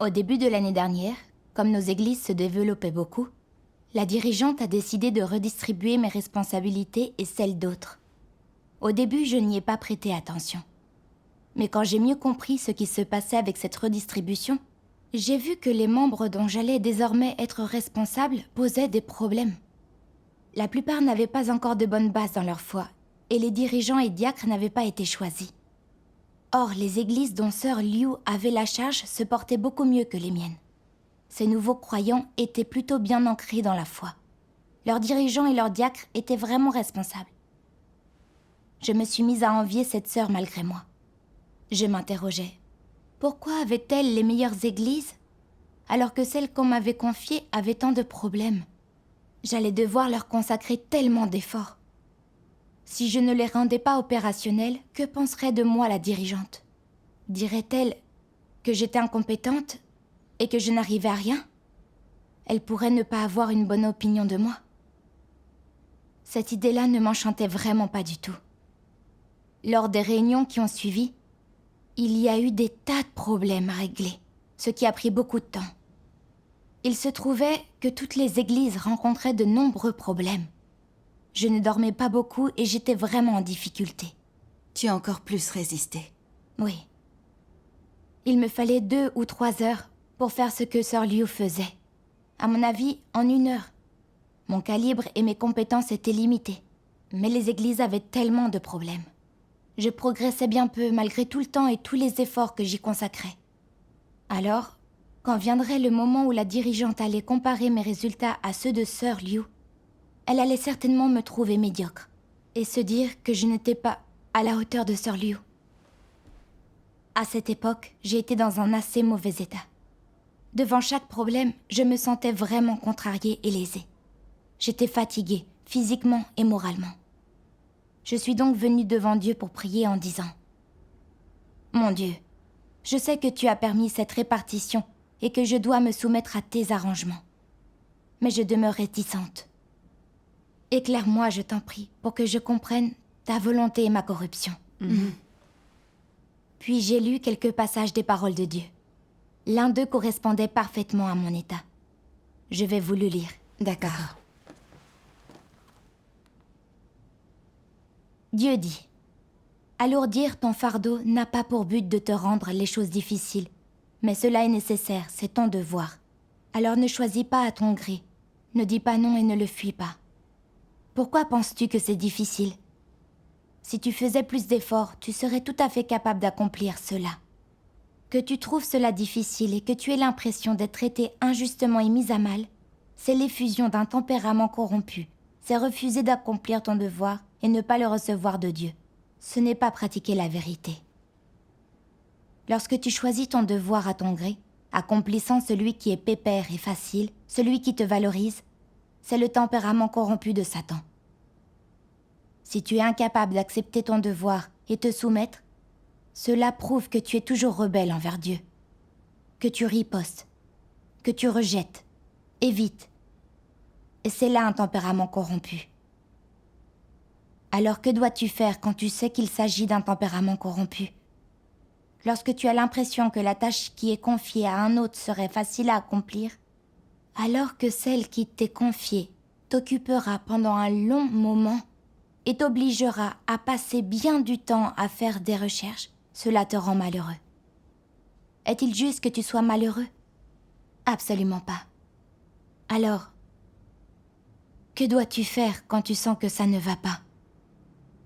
Au début de l'année dernière, comme nos églises se développaient beaucoup, la dirigeante a décidé de redistribuer mes responsabilités et celles d'autres. Au début, je n'y ai pas prêté attention. Mais quand j'ai mieux compris ce qui se passait avec cette redistribution, j'ai vu que les membres dont j'allais désormais être responsable posaient des problèmes. La plupart n'avaient pas encore de bonnes bases dans leur foi, et les dirigeants et diacres n'avaient pas été choisis. Or, les églises dont sœur Liu avait la charge se portaient beaucoup mieux que les miennes. Ces nouveaux croyants étaient plutôt bien ancrés dans la foi. Leurs dirigeants et leurs diacres étaient vraiment responsables. Je me suis mise à envier cette sœur malgré moi. Je m'interrogeais. Pourquoi avait-elle les meilleures églises, alors que celles qu'on m'avait confiées avaient tant de problèmes? J'allais devoir leur consacrer tellement d'efforts. Si je ne les rendais pas opérationnelles, que penserait de moi la dirigeante? Dirait-elle que j'étais incompétente et que je n'arrivais à rien? Elle pourrait ne pas avoir une bonne opinion de moi. Cette idée-là ne m'enchantait vraiment pas du tout. Lors des réunions qui ont suivi, il y a eu des tas de problèmes à régler, ce qui a pris beaucoup de temps. Il se trouvait que toutes les églises rencontraient de nombreux problèmes. Je ne dormais pas beaucoup et j'étais vraiment en difficulté. Tu as encore plus résisté. Oui. Il me fallait 2 ou 3 heures pour faire ce que sœur Liu faisait. À mon avis, en 1 heure. Mon calibre et mes compétences étaient limités. Mais les églises avaient tellement de problèmes. Je progressais bien peu malgré tout le temps et tous les efforts que j'y consacrais. Alors, quand viendrait le moment où la dirigeante allait comparer mes résultats à ceux de sœur Liu, elle allait certainement me trouver médiocre et se dire que je n'étais pas à la hauteur de sœur Liu. À cette époque, j'ai été dans un assez mauvais état. Devant chaque problème, je me sentais vraiment contrariée et lésée. J'étais fatiguée, physiquement et moralement. Je suis donc venue devant Dieu pour prier en disant « Mon Dieu, je sais que tu as permis cette répartition et que je dois me soumettre à tes arrangements. Mais je demeure réticente. Éclaire-moi, je t'en prie, pour que je comprenne ta volonté et ma corruption. Puis j'ai lu quelques passages des paroles de Dieu. L'un d'eux correspondait parfaitement à mon état. Je vais vous le lire. D'accord. Dieu dit « Alourdir ton fardeau n'a pas pour but de te rendre les choses difficiles, mais cela est nécessaire, c'est ton devoir. Alors ne choisis pas à ton gré, ne dis pas non et ne le fuis pas. Pourquoi penses-tu que c'est difficile? Si tu faisais plus d'efforts, tu serais tout à fait capable d'accomplir cela. Que tu trouves cela difficile et que tu aies l'impression d'être traité injustement et mis à mal, c'est l'effusion d'un tempérament corrompu. C'est refuser d'accomplir ton devoir et ne pas le recevoir de Dieu. Ce n'est pas pratiquer la vérité. Lorsque tu choisis ton devoir à ton gré, accomplissant celui qui est pépère et facile, celui qui te valorise, c'est le tempérament corrompu de Satan. Si tu es incapable d'accepter ton devoir et te soumettre, cela prouve que tu es toujours rebelle envers Dieu, que tu ripostes, que tu rejettes, évites. Et c'est là un tempérament corrompu. Alors que dois-tu faire quand tu sais qu'il s'agit d'un tempérament corrompu? Lorsque tu as l'impression que la tâche qui est confiée à un autre serait facile à accomplir, alors que celle qui t'est confiée t'occupera pendant un long moment et t'obligera à passer bien du temps à faire des recherches, cela te rend malheureux. Est-il juste que tu sois malheureux? Absolument pas. Alors, que dois-tu faire quand tu sens que ça ne va pas?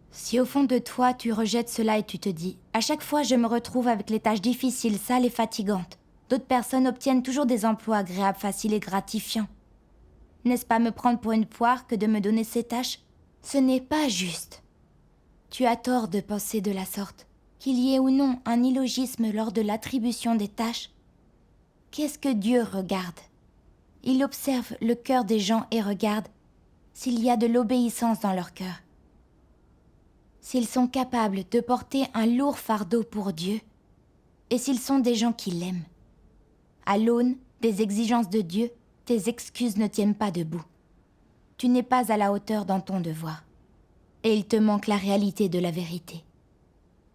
Si au fond de toi tu rejettes cela et tu te dis « À chaque fois je me retrouve avec les tâches difficiles, sales et fatigantes. D'autres personnes obtiennent toujours des emplois agréables, faciles et gratifiants. N'est-ce pas me prendre pour une poire que de me donner ces tâches? Ce n'est pas juste. » Tu as tort de penser de la sorte. Qu'il y ait ou non un illogisme lors de l'attribution des tâches. Qu'est-ce que Dieu regarde? Il observe le cœur des gens et regarde s'il y a de l'obéissance dans leur cœur. S'ils sont capables de porter un lourd fardeau pour Dieu, et s'ils sont des gens qui l'aiment. À l'aune des exigences de Dieu, tes excuses ne tiennent pas debout. Tu n'es pas à la hauteur dans ton devoir, et il te manque la réalité de la vérité.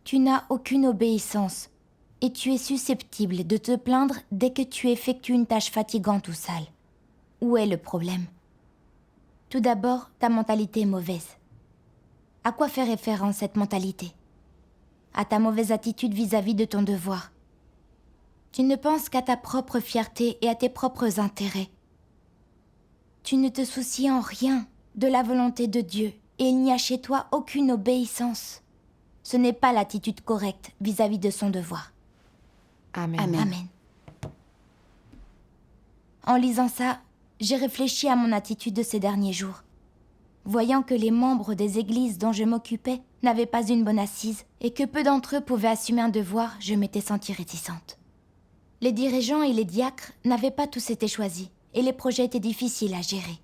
Tu n'as aucune obéissance et tu es susceptible de te plaindre dès que tu effectues une tâche fatigante ou sale. Où est le problème? Tout d'abord, ta mentalité est mauvaise. À quoi fait référence cette mentalité? À ta mauvaise attitude vis-à-vis de ton devoir. Tu ne penses qu'à ta propre fierté et à tes propres intérêts. Tu ne te soucies en rien de la volonté de Dieu et il n'y a chez toi aucune obéissance. Ce n'est pas l'attitude correcte vis-à-vis de son devoir. Amen. Amen. Amen. En lisant ça, j'ai réfléchi à mon attitude de ces derniers jours. Voyant que les membres des églises dont je m'occupais n'avaient pas une bonne assise et que peu d'entre eux pouvaient assumer un devoir, je m'étais sentie réticente. Les dirigeants et les diacres n'avaient pas tous été choisis et les projets étaient difficiles à gérer.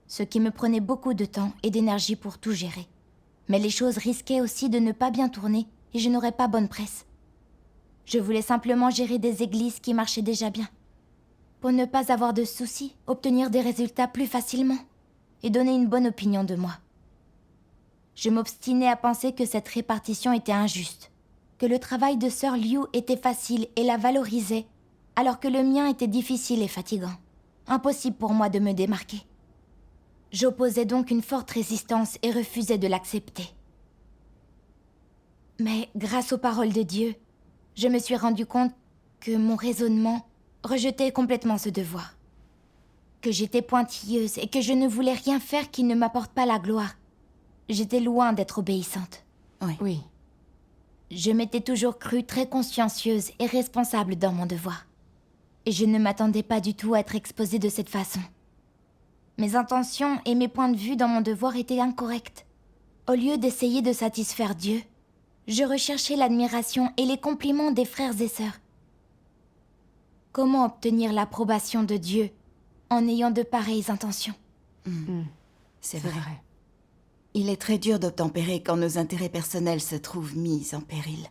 Ce qui me prenait beaucoup de temps et d'énergie pour tout gérer. Mais les choses risquaient aussi de ne pas bien tourner et je n'aurais pas bonne presse. Je voulais simplement gérer des églises qui marchaient déjà bien. Pour ne pas avoir de soucis, obtenir des résultats plus facilement et donner une bonne opinion de moi. Je m'obstinais à penser que cette répartition était injuste, que le travail de Sœur Liu était facile et la valorisait, alors que le mien était difficile et fatigant. Impossible pour moi de me démarquer. J'opposais donc une forte résistance et refusais de l'accepter. Mais grâce aux paroles de Dieu, je me suis rendu compte que mon raisonnement rejetait complètement ce devoir. Que j'étais pointilleuse et que je ne voulais rien faire qui ne m'apporte pas la gloire. J'étais loin d'être obéissante. Oui. Je m'étais toujours crue très consciencieuse et responsable dans mon devoir. Et je ne m'attendais pas du tout à être exposée de cette façon. Mes intentions et mes points de vue dans mon devoir étaient incorrects. Au lieu d'essayer de satisfaire Dieu, je recherchais l'admiration et les compliments des frères et sœurs. Comment obtenir l'approbation de Dieu en ayant de pareilles intentions? C'est vrai. Il est très dur d'obtempérer quand nos intérêts personnels se trouvent mis en péril.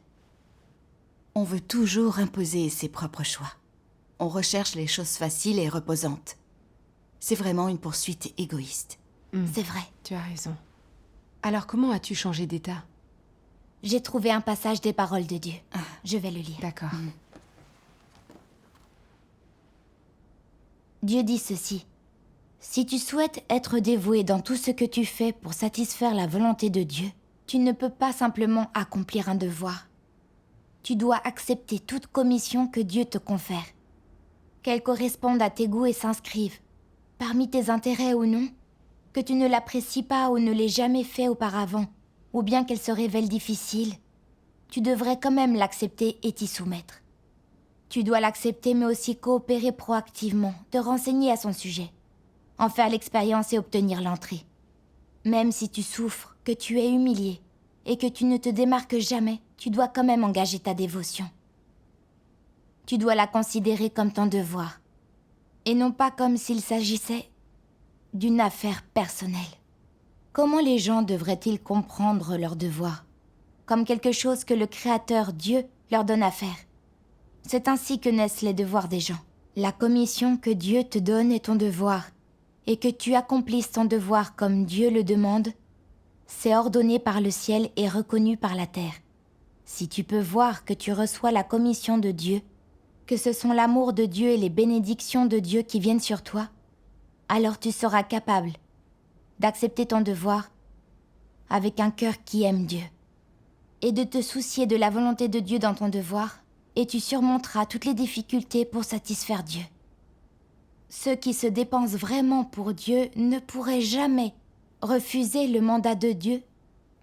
On veut toujours imposer ses propres choix. On recherche les choses faciles et reposantes. C'est vraiment une poursuite égoïste. C'est vrai. Tu as raison. Alors comment as-tu changé d'état? J'ai trouvé un passage des paroles de Dieu. Je vais le lire. D'accord. Dieu dit ceci. Si tu souhaites être dévoué dans tout ce que tu fais pour satisfaire la volonté de Dieu, tu ne peux pas simplement accomplir un devoir. Tu dois accepter toute commission que Dieu te confère. Qu'elle corresponde à tes goûts et s'inscrive, parmi tes intérêts ou non, que tu ne l'apprécies pas ou ne l'aies jamais fait auparavant, ou bien qu'elle se révèle difficile, tu devrais quand même l'accepter et t'y soumettre. Tu dois l'accepter mais aussi coopérer proactivement, te renseigner à son sujet, en faire l'expérience et obtenir l'entrée. Même si tu souffres, que tu es humilié et que tu ne te démarques jamais, tu dois quand même engager ta dévotion. Tu dois la considérer comme ton devoir, et non pas comme s'il s'agissait d'une affaire personnelle. Comment les gens devraient-ils comprendre leur devoir? Comme quelque chose que le Créateur, Dieu, leur donne à faire. C'est ainsi que naissent les devoirs des gens. La commission que Dieu te donne est ton devoir, et que tu accomplisses ton devoir comme Dieu le demande, c'est ordonné par le ciel et reconnu par la terre. Si tu peux voir que tu reçois la commission de Dieu, que ce sont l'amour de Dieu et les bénédictions de Dieu qui viennent sur toi, alors tu seras capable d'accepter ton devoir avec un cœur qui aime Dieu, et de te soucier de la volonté de Dieu dans ton devoir, et tu surmonteras toutes les difficultés pour satisfaire Dieu. Ceux qui se dépensent vraiment pour Dieu ne pourraient jamais refuser le mandat de Dieu,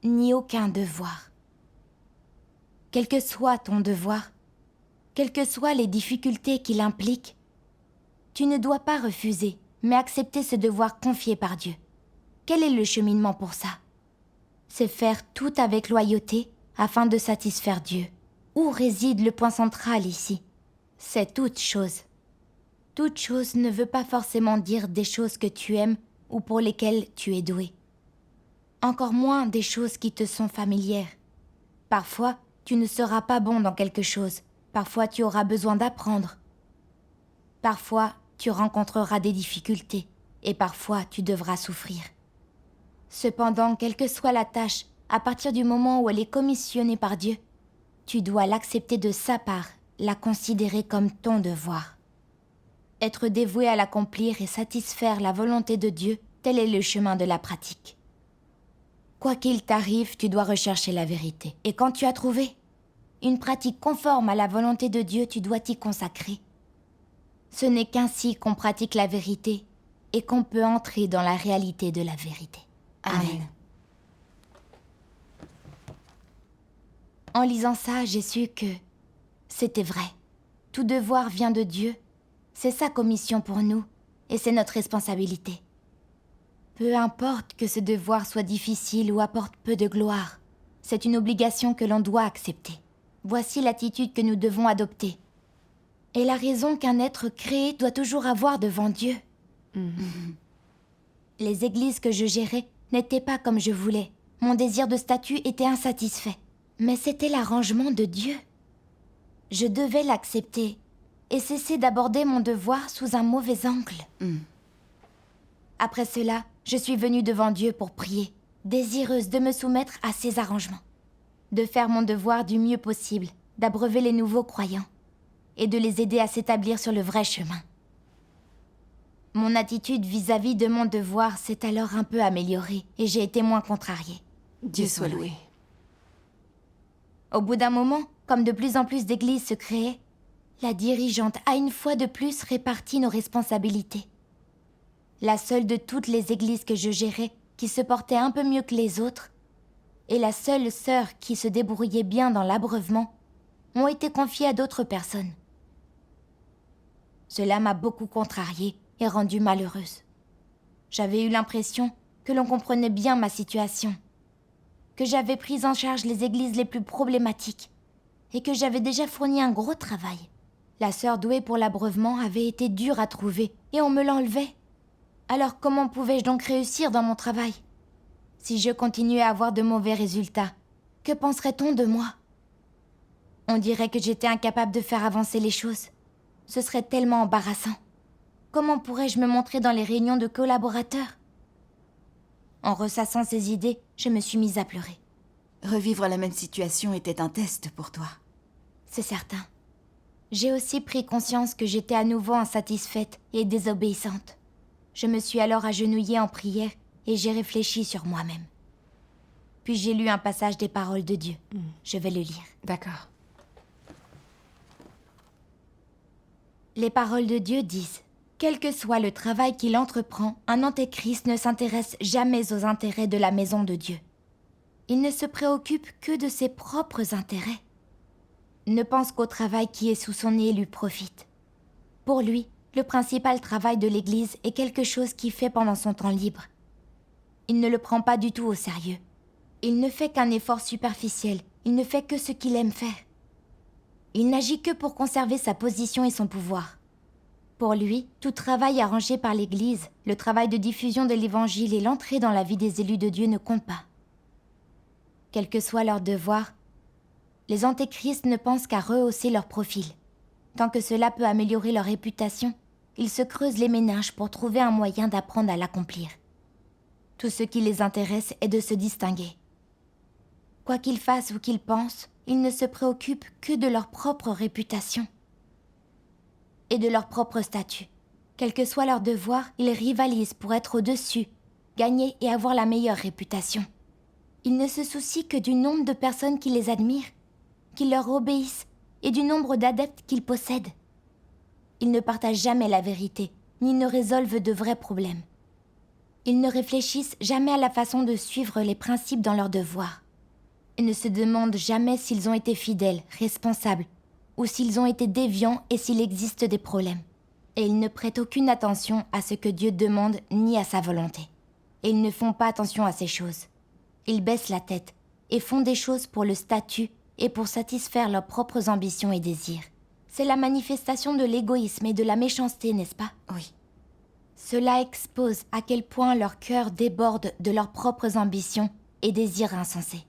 ni aucun devoir. Quel que soit ton devoir, quelles que soient les difficultés qu'il implique, tu ne dois pas refuser, mais accepter ce devoir confié par Dieu. Quel est le cheminement pour ça? C'est faire tout avec loyauté afin de satisfaire Dieu. Où réside le point central ici? C'est toute chose. Toute chose ne veut pas forcément dire des choses que tu aimes ou pour lesquelles tu es doué. Encore moins des choses qui te sont familières. Parfois, tu ne seras pas bon dans quelque chose. Parfois, tu auras besoin d'apprendre. Parfois, tu rencontreras des difficultés. Et parfois, tu devras souffrir. Cependant, quelle que soit la tâche, à partir du moment où elle est commissionnée par Dieu, tu dois l'accepter de sa part, la considérer comme ton devoir. Être dévoué à l'accomplir et satisfaire la volonté de Dieu, tel est le chemin de la pratique. Quoi qu'il t'arrive, tu dois rechercher la vérité. Et quand tu as trouvé une pratique conforme à la volonté de Dieu, tu dois t'y consacrer. Ce n'est qu'ainsi qu'on pratique la vérité et qu'on peut entrer dans la réalité de la vérité. Amen. En lisant ça, j'ai su que c'était vrai. Tout devoir vient de Dieu. C'est sa commission pour nous et c'est notre responsabilité. Peu importe que ce devoir soit difficile ou apporte peu de gloire, c'est une obligation que l'on doit accepter. Voici l'attitude que nous devons adopter. Et la raison qu'un être créé doit toujours avoir devant Dieu. Les églises que je gérais n'étaient pas comme je voulais. Mon désir de statut était insatisfait. Mais c'était l'arrangement de Dieu. Je devais l'accepter et cesser d'aborder mon devoir sous un mauvais angle. Après cela, je suis venue devant Dieu pour prier, désireuse de me soumettre à ses arrangements, de faire mon devoir du mieux possible, d'abreuver les nouveaux croyants et de les aider à s'établir sur le vrai chemin. Mon attitude vis-à-vis de mon devoir s'est alors un peu améliorée et j'ai été moins contrariée. Dieu soit loué. Au bout d'un moment, comme de plus en plus d'églises se créaient, la dirigeante a une fois de plus réparti nos responsabilités. La seule de toutes les églises que je gérais qui se portait un peu mieux que les autres, et la seule sœur qui se débrouillait bien dans l'abreuvement, ont été confiées à d'autres personnes. Cela m'a beaucoup contrariée et rendue malheureuse. J'avais eu l'impression que l'on comprenait bien ma situation, que j'avais pris en charge les églises les plus problématiques et que j'avais déjà fourni un gros travail. La sœur douée pour l'abreuvement avait été dure à trouver et on me l'enlevait. Alors comment pouvais-je donc réussir dans mon travail? Si je continuais à avoir de mauvais résultats, que penserait-on de moi? On dirait que j'étais incapable de faire avancer les choses. Ce serait tellement embarrassant. Comment pourrais-je me montrer dans les réunions de collaborateurs? En ressassant ces idées, je me suis mise à pleurer. Revivre la même situation était un test pour toi. C'est certain. J'ai aussi pris conscience que j'étais à nouveau insatisfaite et désobéissante. Je me suis alors agenouillée en prière et j'ai réfléchi sur moi-même. Puis j'ai lu un passage des paroles de Dieu. Je vais le lire. D'accord. Les paroles de Dieu disent: quel que soit le travail qu'il entreprend, un antéchrist ne s'intéresse jamais aux intérêts de la maison de Dieu. Il ne se préoccupe que de ses propres intérêts. Ne pense qu'au travail qui est sous son nez lui profite. Pour lui, le principal travail de l'Église est quelque chose qu'il fait pendant son temps libre. Il ne le prend pas du tout au sérieux. Il ne fait qu'un effort superficiel, il ne fait que ce qu'il aime faire. Il n'agit que pour conserver sa position et son pouvoir. Pour lui, tout travail arrangé par l'Église, le travail de diffusion de l'Évangile et l'entrée dans la vie des élus de Dieu ne comptent pas. Quel que soit leur devoir, les antéchrists ne pensent qu'à rehausser leur profil. Tant que cela peut améliorer leur réputation, ils se creusent les méninges pour trouver un moyen d'apprendre à l'accomplir. Tout ce qui les intéresse est de se distinguer. Quoi qu'ils fassent ou qu'ils pensent, ils ne se préoccupent que de leur propre réputation et de leur propre statut. Quel que soit leur devoir, ils rivalisent pour être au-dessus, gagner et avoir la meilleure réputation. Ils ne se soucient que du nombre de personnes qui les admirent, qui leur obéissent et du nombre d'adeptes qu'ils possèdent. Ils ne partagent jamais la vérité, ni ne résolvent de vrais problèmes. Ils ne réfléchissent jamais à la façon de suivre les principes dans leurs devoirs. Ils ne se demandent jamais s'ils ont été fidèles, responsables, ou s'ils ont été déviants et s'il existe des problèmes. Et ils ne prêtent aucune attention à ce que Dieu demande ni à sa volonté. Et ils ne font pas attention à ces choses. Ils baissent la tête et font des choses pour le statut et pour satisfaire leurs propres ambitions et désirs. C'est la manifestation de l'égoïsme et de la méchanceté, n'est-ce pas? Oui. Cela expose à quel point leur cœur déborde de leurs propres ambitions et désirs insensés.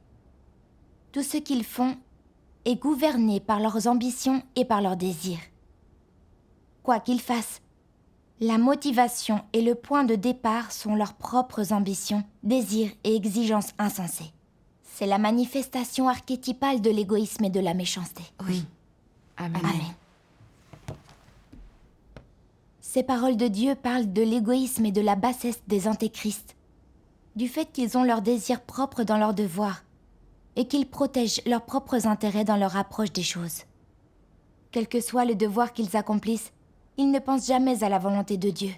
Tout ce qu'ils font est gouverné par leurs ambitions et par leurs désirs. Quoi qu'ils fassent, la motivation et le point de départ sont leurs propres ambitions, désirs et exigences insensés. C'est la manifestation archétypale de l'égoïsme et de la méchanceté. Oui. Amen. Amen. Ces paroles de Dieu parlent de l'égoïsme et de la bassesse des antéchrists, du fait qu'ils ont leurs désirs propres dans leurs devoirs et qu'ils protègent leurs propres intérêts dans leur approche des choses. Quel que soit le devoir qu'ils accomplissent, ils ne pensent jamais à la volonté de Dieu,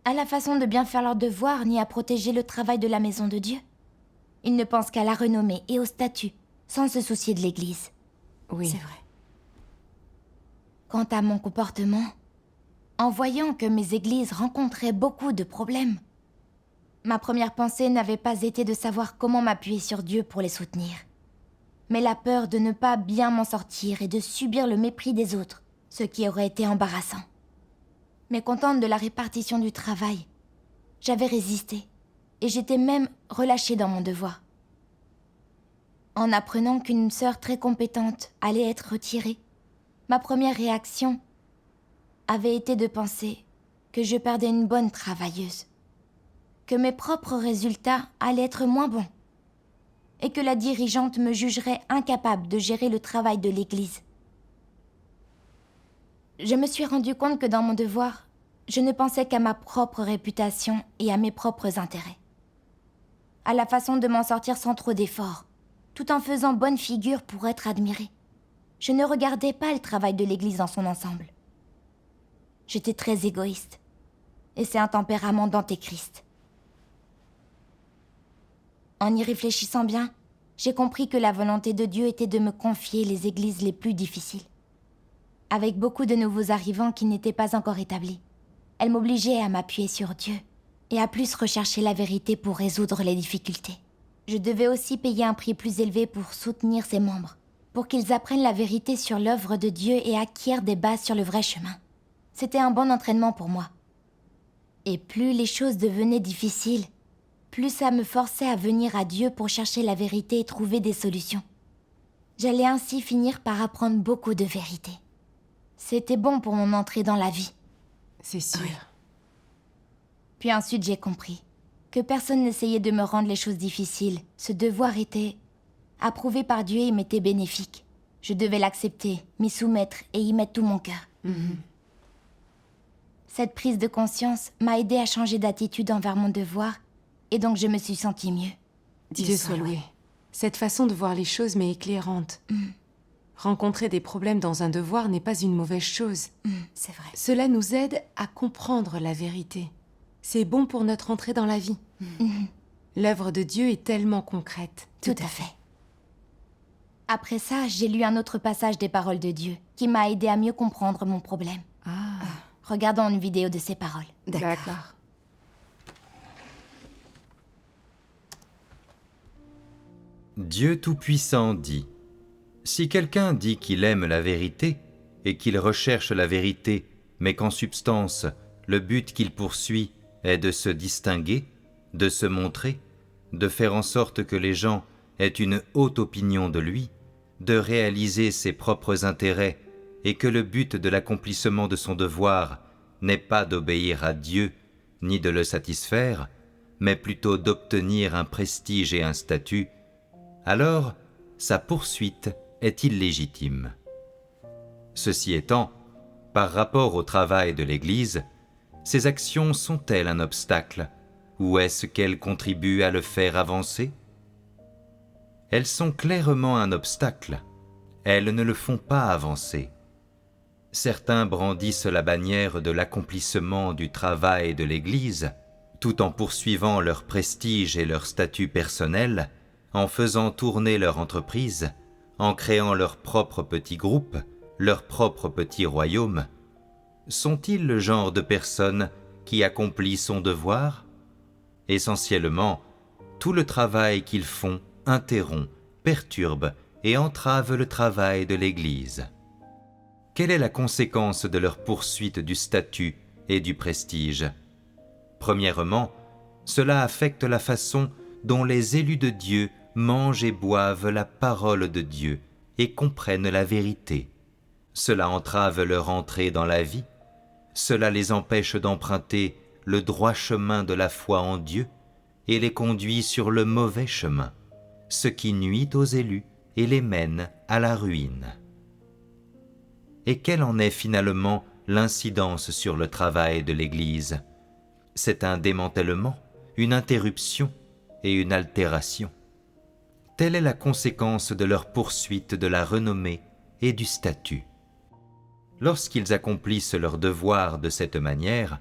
à la façon de bien faire leur devoir ni à protéger le travail de la maison de Dieu. Ils ne pensent qu'à la renommée et au statut, sans se soucier de l'Église. Oui. C'est vrai. Quant à mon comportement, en voyant que mes églises rencontraient beaucoup de problèmes, ma première pensée n'avait pas été de savoir comment m'appuyer sur Dieu pour les soutenir, mais la peur de ne pas bien m'en sortir et de subir le mépris des autres, ce qui aurait été embarrassant. Mécontente de la répartition du travail, j'avais résisté, et j'étais même relâchée dans mon devoir. En apprenant qu'une sœur très compétente allait être retirée, ma première réaction avait été de penser que je perdais une bonne travailleuse, que mes propres résultats allaient être moins bons, et que la dirigeante me jugerait incapable de gérer le travail de l'Église. Je me suis rendu compte que dans mon devoir, je ne pensais qu'à ma propre réputation et à mes propres intérêts, à la façon de m'en sortir sans trop d'efforts, tout en faisant bonne figure pour être admirée. Je ne regardais pas le travail de l'Église dans son ensemble. J'étais très égoïste, et c'est un tempérament d'antéchrist. En y réfléchissant bien, j'ai compris que la volonté de Dieu était de me confier les églises les plus difficiles, avec beaucoup de nouveaux arrivants qui n'étaient pas encore établis. Elle m'obligeait à m'appuyer sur Dieu et à plus rechercher la vérité pour résoudre les difficultés. Je devais aussi payer un prix plus élevé pour soutenir ses membres, pour qu'ils apprennent la vérité sur l'œuvre de Dieu et acquièrent des bases sur le vrai chemin. C'était un bon entraînement pour moi. Et plus les choses devenaient difficiles, plus ça me forçait à venir à Dieu pour chercher la vérité et trouver des solutions. J'allais ainsi finir par apprendre beaucoup de vérité. C'était bon pour mon entrée dans la vie. C'est sûr. Oui. Puis ensuite j'ai compris que personne n'essayait de me rendre les choses difficiles. Ce devoir était approuvé par Dieu et m'était bénéfique. Je devais l'accepter, m'y soumettre et y mettre tout mon cœur. Cette prise de conscience m'a aidé à changer d'attitude envers mon devoir, et donc je me suis sentie mieux. Dieu soit loué. Cette façon de voir les choses m'est éclairante. Rencontrer des problèmes dans un devoir n'est pas une mauvaise chose. C'est vrai. Cela nous aide à comprendre la vérité. C'est bon pour notre entrée dans la vie. L'œuvre de Dieu est tellement concrète. Tout à fait. Après ça, j'ai lu un autre passage des paroles de Dieu qui m'a aidé à mieux comprendre mon problème. Ah, Regardons une vidéo de ces paroles. D'accord. Dieu Tout-Puissant dit : si quelqu'un dit qu'il aime la vérité et qu'il recherche la vérité, mais qu'en substance, le but qu'il poursuit est de se distinguer, de se montrer, de faire en sorte que les gens aient une haute opinion de lui, de réaliser ses propres intérêts et que le but de l'accomplissement de son devoir n'est pas d'obéir à Dieu ni de le satisfaire, mais plutôt d'obtenir un prestige et un statut, alors sa poursuite est illégitime. Ceci étant, par rapport au travail de l'Église, ces actions sont-elles un obstacle, ou est-ce qu'elles contribuent à le faire avancer ? Elles sont clairement un obstacle. Elles ne le font pas avancer. Certains brandissent la bannière de l'accomplissement du travail de l'Église, tout en poursuivant leur prestige et leur statut personnel, en faisant tourner leur entreprise, en créant leur propre petit groupe, leur propre petit royaume. Sont-ils le genre de personne qui accomplit son devoir ? Essentiellement, tout le travail qu'ils font interrompt, perturbe et entrave le travail de l'Église. Quelle est la conséquence de leur poursuite du statut et du prestige ? Premièrement, cela affecte la façon dont les élus de Dieu mangent et boivent la parole de Dieu et comprennent la vérité. Cela entrave leur entrée dans la vie, cela les empêche d'emprunter le droit chemin de la foi en Dieu et les conduit sur le mauvais chemin. ce qui nuit aux élus et les mène à la ruine. Et quelle en est finalement l'incidence sur le travail de l'Église? C'est un démantèlement, une interruption et une altération. Telle est la conséquence de leur poursuite de la renommée et du statut. Lorsqu'ils accomplissent leur devoir de cette manière,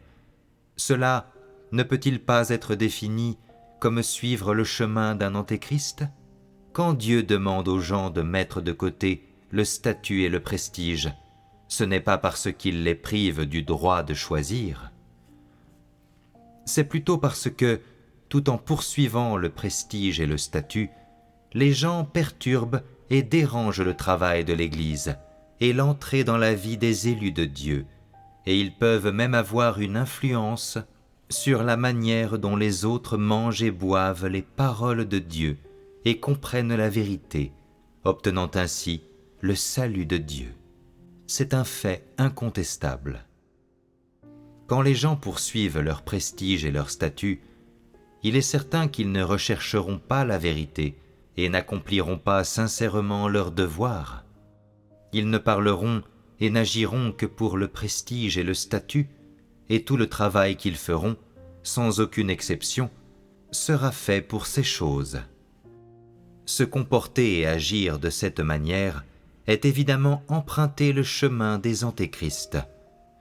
cela ne peut-il pas être défini comme suivre le chemin d'un antéchrist? Quand Dieu demande aux gens de mettre de côté le statut et le prestige, ce n'est pas parce qu'il les prive du droit de choisir. C'est plutôt parce que, tout en poursuivant le prestige et le statut, les gens perturbent et dérangent le travail de l'Église et l'entrée dans la vie des élus de Dieu, et ils peuvent même avoir une influence sur la manière dont les autres mangent et boivent les paroles de Dieu et comprennent la vérité, obtenant ainsi le salut de Dieu. C'est un fait incontestable. Quand les gens poursuivent leur prestige et leur statut, il est certain qu'ils ne rechercheront pas la vérité et n'accompliront pas sincèrement leur devoir. Ils ne parleront et n'agiront que pour le prestige et le statut, et tout le travail qu'ils feront, sans aucune exception, sera fait pour ces choses. Se comporter et agir de cette manière est évidemment emprunter le chemin des antéchrists.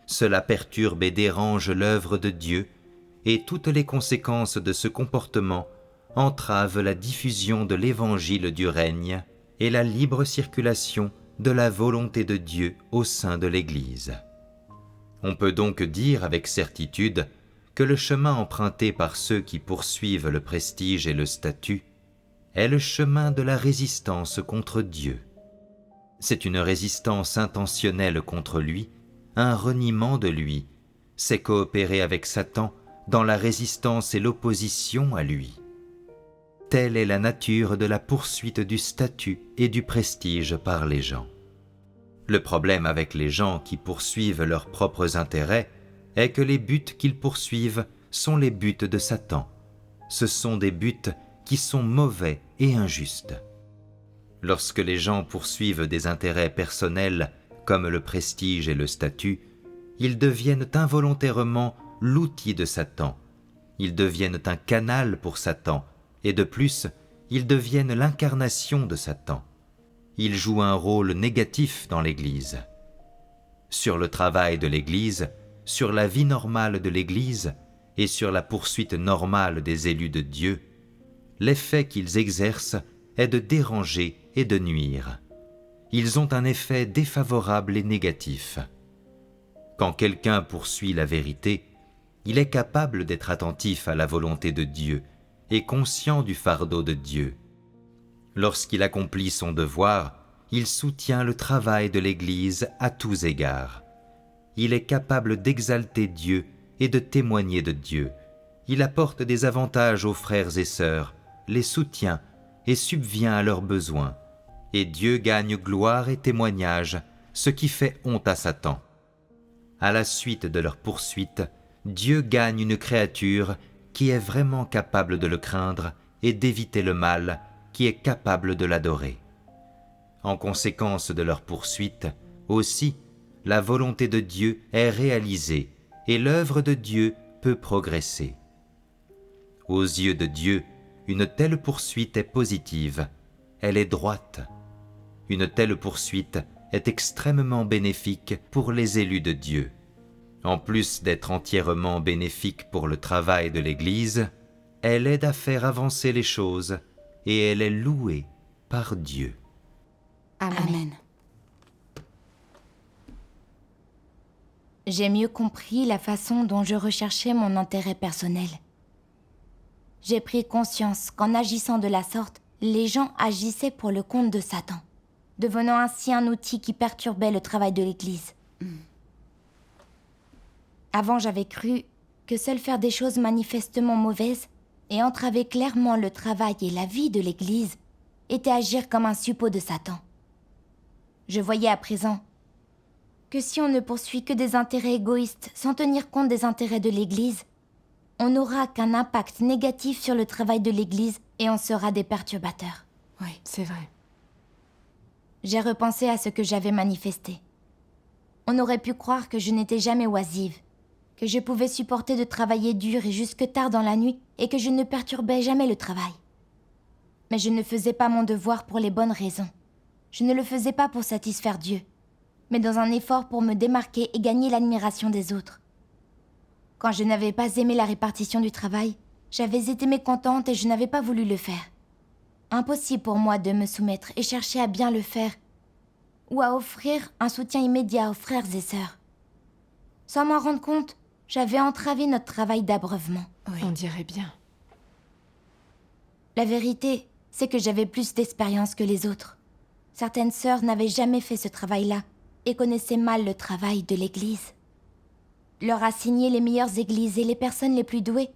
Cela perturbe et dérange l'œuvre de Dieu, et toutes les conséquences de ce comportement entravent la diffusion de l'évangile du règne et la libre circulation de la volonté de Dieu au sein de l'Église. On peut donc dire avec certitude que le chemin emprunté par ceux qui poursuivent le prestige et le statut est le chemin de la résistance contre Dieu. C'est une résistance intentionnelle contre lui, un reniement de lui, c'est coopérer avec Satan dans la résistance et l'opposition à lui. Telle est la nature de la poursuite du statut et du prestige par les gens. Le problème avec les gens qui poursuivent leurs propres intérêts est que les buts qu'ils poursuivent sont les buts de Satan. Ce sont des buts qui sont mauvais et injustes. Lorsque les gens poursuivent des intérêts personnels comme le prestige et le statut, ils deviennent involontairement l'outil de Satan. Ils deviennent un canal pour Satan, et de plus, ils deviennent l'incarnation de Satan. Ils jouent un rôle négatif dans l'Église. Sur le travail de l'Église, sur la vie normale de l'Église et sur la poursuite normale des élus de Dieu, l'effet qu'ils exercent est de déranger et de nuire. Ils ont un effet défavorable et négatif. Quand quelqu'un poursuit la vérité, il est capable d'être attentif à la volonté de Dieu et conscient du fardeau de Dieu. Lorsqu'il accomplit son devoir, il soutient le travail de l'Église à tous égards. Il est capable d'exalter Dieu et de témoigner de Dieu. Il apporte des avantages aux frères et sœurs, les soutient et subvient à leurs besoins. Et Dieu gagne gloire et témoignage, ce qui fait honte à Satan. À la suite de leur poursuite, Dieu gagne une créature qui est vraiment capable de le craindre et d'éviter le mal, qui est capable de l'adorer. En conséquence de leur poursuite, aussi, la volonté de Dieu est réalisée et l'œuvre de Dieu peut progresser. Aux yeux de Dieu, une telle poursuite est positive, elle est droite. Une telle poursuite est extrêmement bénéfique pour les élus de Dieu. En plus d'être entièrement bénéfique pour le travail de l'Église, elle aide à faire avancer les choses et elle est louée par Dieu. Amen. J'ai mieux compris la façon dont je recherchais mon intérêt personnel. J'ai pris conscience qu'en agissant de la sorte, les gens agissaient pour le compte de Satan, devenant ainsi un outil qui perturbait le travail de l'Église. Avant, j'avais cru que seul faire des choses manifestement mauvaises et entraver clairement le travail et la vie de l'Église était agir comme un suppôt de Satan. Je voyais à présent que si on ne poursuit que des intérêts égoïstes sans tenir compte des intérêts de l'Église, on n'aura qu'un impact négatif sur le travail de l'Église et on sera des perturbateurs. Oui. C'est vrai. J'ai repensé à ce que j'avais manifesté. On aurait pu croire que je n'étais jamais oisive, que je pouvais supporter de travailler dur et jusque tard dans la nuit et que je ne perturbais jamais le travail. Mais je ne faisais pas mon devoir pour les bonnes raisons. Je ne le faisais pas pour satisfaire Dieu, mais dans un effort pour me démarquer et gagner l'admiration des autres. Quand je n'avais pas aimé la répartition du travail, j'avais été mécontente et je n'avais pas voulu le faire. Impossible pour moi de me soumettre et chercher à bien le faire, ou à offrir un soutien immédiat aux frères et sœurs. Sans m'en rendre compte, j'avais entravé notre travail d'abreuvement. Oui. On dirait bien. La vérité, c'est que j'avais plus d'expérience que les autres. Certaines sœurs n'avaient jamais fait ce travail-là et connaissaient mal le travail de l'Église. Leur assigner les meilleures églises et les personnes les plus douées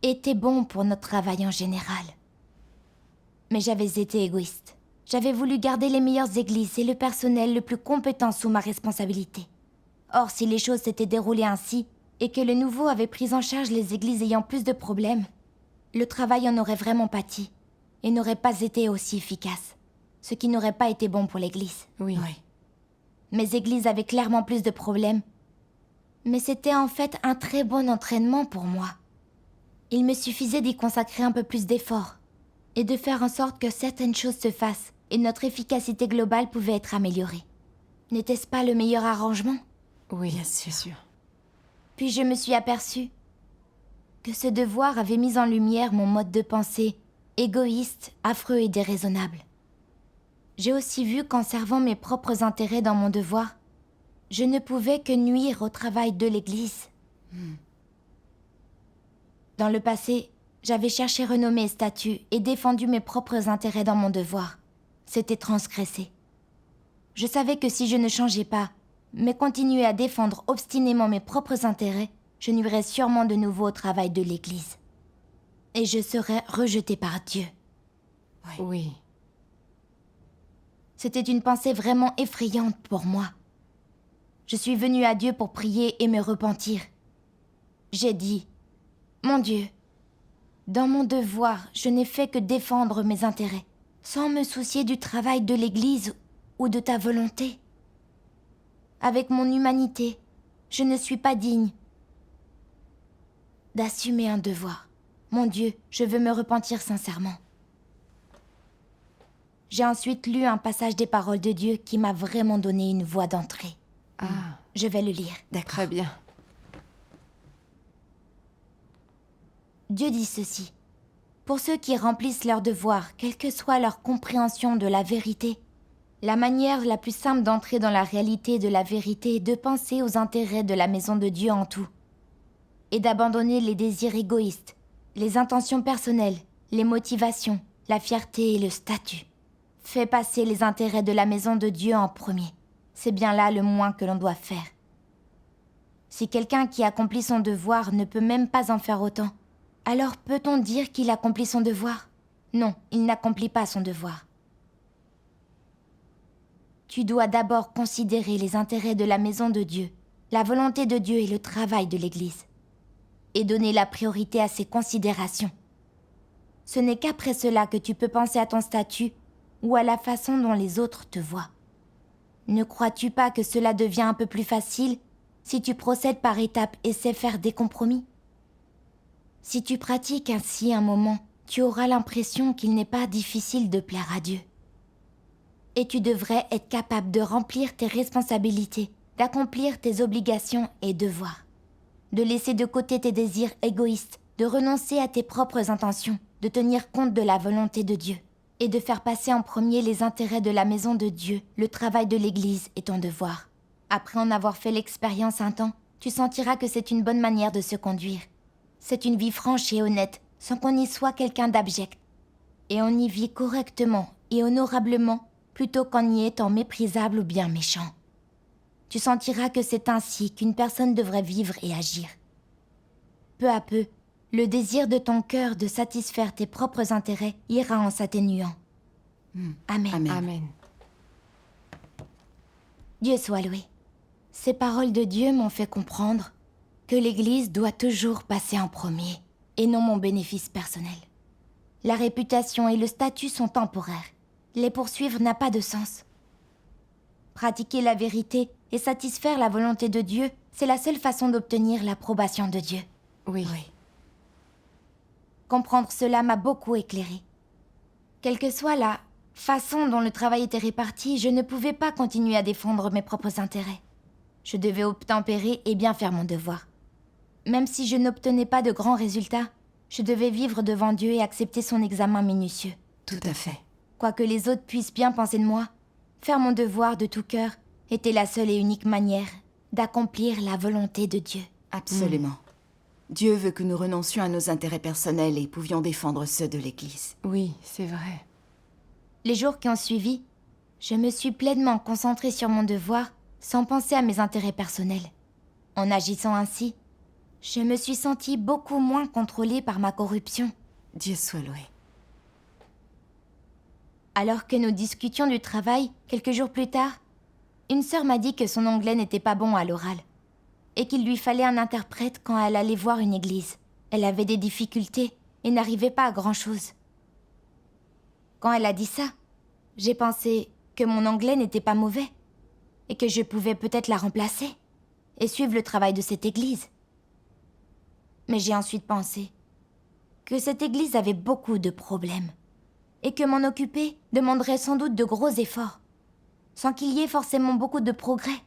était bon pour notre travail en général. Mais j'avais été égoïste. J'avais voulu garder les meilleures églises et le personnel le plus compétent sous ma responsabilité. Or, si les choses s'étaient déroulées ainsi, et que le nouveau avait pris en charge les églises ayant plus de problèmes, le travail en aurait vraiment pâti, et n'aurait pas été aussi efficace, ce qui n'aurait pas été bon pour l'église. Oui. Oui. Mes églises avaient clairement plus de problèmes, mais c'était en fait un très bon entraînement pour moi. Il me suffisait d'y consacrer un peu plus d'efforts, et de faire en sorte que certaines choses se fassent, et notre efficacité globale pouvait être améliorée. N'était-ce pas le meilleur arrangement ? Oui, Bien c'est sûr. Puis je me suis aperçue que ce devoir avait mis en lumière mon mode de pensée, égoïste, affreux et déraisonnable. J'ai aussi vu qu'en servant mes propres intérêts dans mon devoir, je ne pouvais que nuire au travail de l'Église. Dans le passé, j'avais cherché renommée et statut et défendu mes propres intérêts dans mon devoir. C'était transgressé. Je savais que si je ne changeais pas, mais continuais à défendre obstinément mes propres intérêts, je nuirais sûrement de nouveau au travail de l'Église. Et je serais rejetée par Dieu. Oui. C'était une pensée vraiment effrayante pour moi. Je suis venue à Dieu pour prier et me repentir. J'ai dit, « Mon Dieu, dans mon devoir, je n'ai fait que défendre mes intérêts, sans me soucier du travail de l'Église ou de ta volonté. Avec mon humanité, je ne suis pas digne d'assumer un devoir. Mon Dieu, je veux me repentir sincèrement. » J'ai ensuite lu un passage des paroles de Dieu qui m'a vraiment donné une voie d'entrée. Ah, Je vais le lire. très bien. Dieu dit ceci. Pour ceux qui remplissent leur devoir, quelle que soit leur compréhension de la vérité, la manière la plus simple d'entrer dans la réalité de la vérité est de penser aux intérêts de la maison de Dieu en tout, et d'abandonner les désirs égoïstes, les intentions personnelles, les motivations, la fierté et le statut. Fais passer les intérêts de la maison de Dieu en premier. C'est bien là le moins que l'on doit faire. Si quelqu'un qui accomplit son devoir ne peut même pas en faire autant, alors peut-on dire qu'il accomplit son devoir ? Non, il n'accomplit pas son devoir. Tu dois d'abord considérer les intérêts de la maison de Dieu, la volonté de Dieu et le travail de l'Église, et donner la priorité à ces considérations. Ce n'est qu'après cela que tu peux penser à ton statut ou à la façon dont les autres te voient. Ne crois-tu pas que cela devient un peu plus facile si tu procèdes par étapes et sais faire des compromis ? Si tu pratiques ainsi un moment, tu auras l'impression qu'il n'est pas difficile de plaire à Dieu. Et tu devrais être capable de remplir tes responsabilités, d'accomplir tes obligations et devoirs, de laisser de côté tes désirs égoïstes, de renoncer à tes propres intentions, de tenir compte de la volonté de Dieu, et de faire passer en premier les intérêts de la maison de Dieu, le travail de l'Église et ton devoir. Après en avoir fait l'expérience un temps, tu sentiras que c'est une bonne manière de se conduire. C'est une vie franche et honnête, sans qu'on y soit quelqu'un d'abject. Et on y vit correctement et honorablement, plutôt qu'en y étant méprisable ou bien méchant. Tu sentiras que c'est ainsi qu'une personne devrait vivre et agir. Peu à peu, le désir de ton cœur de satisfaire tes propres intérêts ira en s'atténuant. Amen. Amen. Amen. Dieu soit loué. Ces paroles de Dieu m'ont fait comprendre que l'Église doit toujours passer en premier, et non mon bénéfice personnel. La réputation et le statut sont temporaires, les poursuivre n'a pas de sens. Pratiquer la vérité et satisfaire la volonté de Dieu, c'est la seule façon d'obtenir l'approbation de Dieu. Oui. Comprendre cela m'a beaucoup éclairée. Quelle que soit la façon dont le travail était réparti, je ne pouvais pas continuer à défendre mes propres intérêts. Je devais obtempérer et bien faire mon devoir. Même si je n'obtenais pas de grands résultats, je devais vivre devant Dieu et accepter son examen minutieux. Tout à fait. Quoi que les autres puissent bien penser de moi, faire mon devoir de tout cœur était la seule et unique manière d'accomplir la volonté de Dieu. Absolument. Dieu veut que nous renoncions à nos intérêts personnels et pouvions défendre ceux de l'Église. Oui, c'est vrai. Les jours qui ont suivi, je me suis pleinement concentrée sur mon devoir sans penser à mes intérêts personnels. En agissant ainsi, je me suis sentie beaucoup moins contrôlée par ma corruption. Dieu soit loué. Alors que nous discutions du travail, quelques jours plus tard, une sœur m'a dit que son anglais n'était pas bon à l'oral et qu'il lui fallait un interprète quand elle allait voir une église. Elle avait des difficultés et n'arrivait pas à grand-chose. Quand elle a dit ça, j'ai pensé que mon anglais n'était pas mauvais et que je pouvais peut-être la remplacer et suivre le travail de cette église. Mais j'ai ensuite pensé que cette église avait beaucoup de problèmes et que m'en occuper demanderait sans doute de gros efforts, sans qu'il y ait forcément beaucoup de progrès.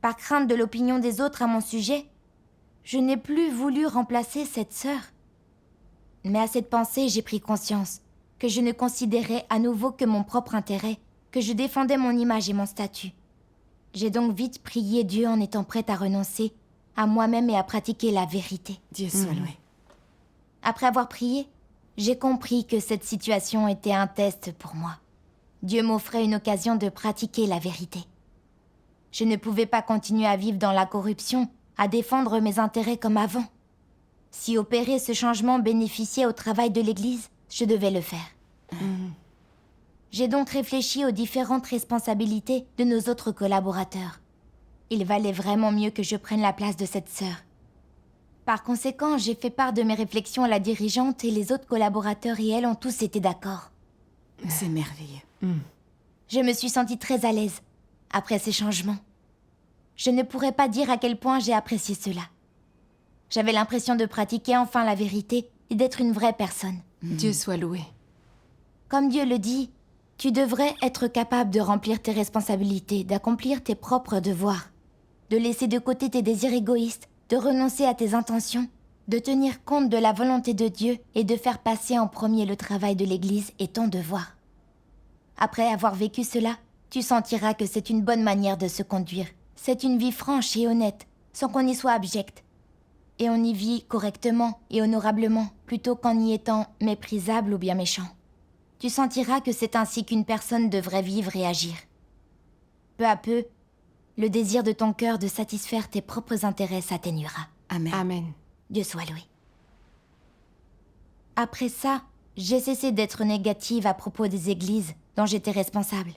Par crainte de l'opinion des autres à mon sujet, je n'ai plus voulu remplacer cette sœur. Mais à cette pensée, j'ai pris conscience que je ne considérais à nouveau que mon propre intérêt, que je défendais mon image et mon statut. J'ai donc vite prié Dieu en étant prête à renoncer à moi-même et à pratiquer la vérité. Dieu soit loué. Après avoir prié, j'ai compris que cette situation était un test pour moi. Dieu m'offrait une occasion de pratiquer la vérité. Je ne pouvais pas continuer à vivre dans la corruption, à défendre mes intérêts comme avant. Si opérer ce changement bénéficiait au travail de l'Église, je devais le faire. J'ai donc réfléchi aux différentes responsabilités de nos autres collaborateurs. Il valait vraiment mieux que je prenne la place de cette sœur. Par conséquent, j'ai fait part de mes réflexions à la dirigeante et les autres collaborateurs et elle ont tous été d'accord. C'est merveilleux. Je me suis sentie très à l'aise après ces changements. Je ne pourrais pas dire à quel point j'ai apprécié cela. J'avais l'impression de pratiquer enfin la vérité et d'être une vraie personne. Dieu soit loué. Comme Dieu le dit, tu devrais être capable de remplir tes responsabilités, d'accomplir tes propres devoirs, de laisser de côté tes désirs égoïstes, de renoncer à tes intentions, de tenir compte de la volonté de Dieu et de faire passer en premier le travail de l'Église et ton devoir. Après avoir vécu cela, tu sentiras que c'est une bonne manière de se conduire. C'est une vie franche et honnête, sans qu'on y soit abject. Et on y vit correctement et honorablement, plutôt qu'en y étant méprisable ou bien méchant. Tu sentiras que c'est ainsi qu'une personne devrait vivre et agir. Peu à peu, le désir de ton cœur de satisfaire tes propres intérêts s'atténuera. Amen. Amen. Dieu soit loué. Après ça, j'ai cessé d'être négative à propos des églises dont j'étais responsable.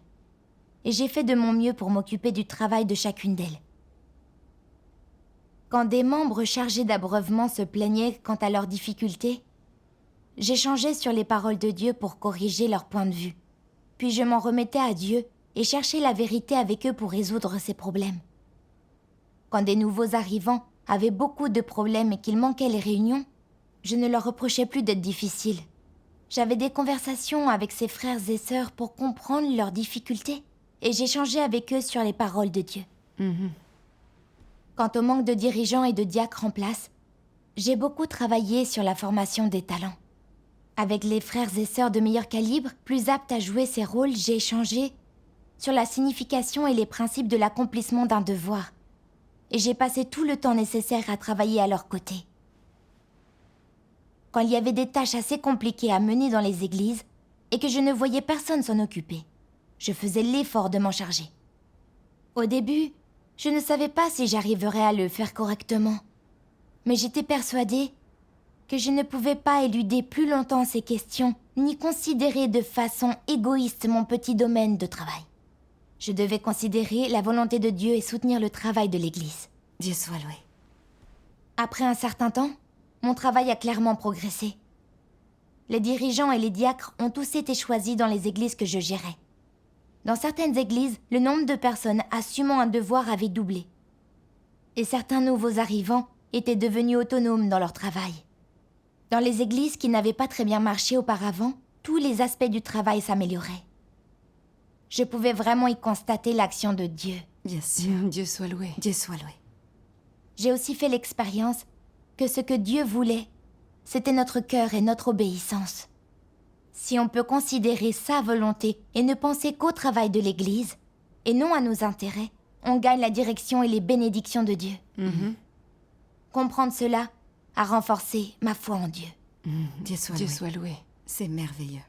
Et j'ai fait de mon mieux pour m'occuper du travail de chacune d'elles. Quand des membres chargés d'abreuvement se plaignaient quant à leurs difficultés, j'échangeais sur les paroles de Dieu pour corriger leur point de vue. Puis je m'en remettais à Dieu et cherchais la vérité avec eux pour résoudre ces problèmes. Quand des nouveaux arrivants avaient beaucoup de problèmes et qu'il manquait les réunions, je ne leur reprochais plus d'être difficiles. J'avais des conversations avec ces frères et sœurs pour comprendre leurs difficultés et j'échangeais avec eux sur les paroles de Dieu. Quant au manque de dirigeants et de diacres en place, j'ai beaucoup travaillé sur la formation des talents. Avec les frères et sœurs de meilleur calibre, plus aptes à jouer ces rôles, j'ai échangé sur la signification et les principes de l'accomplissement d'un devoir. Et j'ai passé tout le temps nécessaire à travailler à leur côté. Quand il y avait des tâches assez compliquées à mener dans les églises et que je ne voyais personne s'en occuper, je faisais l'effort de m'en charger. Au début, je ne savais pas si j'arriverais à le faire correctement, mais j'étais persuadée que je ne pouvais pas éluder plus longtemps ces questions, ni considérer de façon égoïste mon petit domaine de travail. Je devais considérer la volonté de Dieu et soutenir le travail de l'Église. Dieu soit loué. Après un certain temps, mon travail a clairement progressé. Les dirigeants et les diacres ont tous été choisis dans les églises que je gérais. Dans certaines églises, le nombre de personnes assumant un devoir avait doublé. Et certains nouveaux arrivants étaient devenus autonomes dans leur travail. Dans les églises qui n'avaient pas très bien marché auparavant, tous les aspects du travail s'amélioraient. Je pouvais vraiment y constater l'action de Dieu. Bien sûr. Dieu soit loué. Dieu soit loué. J'ai aussi fait l'expérience que ce que Dieu voulait, c'était notre cœur et notre obéissance. Si on peut considérer sa volonté et ne penser qu'au travail de l'Église, et non à nos intérêts, on gagne la direction et les bénédictions de Dieu. Comprendre cela a renforcé ma foi en Dieu. Dieu soit Dieu loué. soit loué. C'est merveilleux.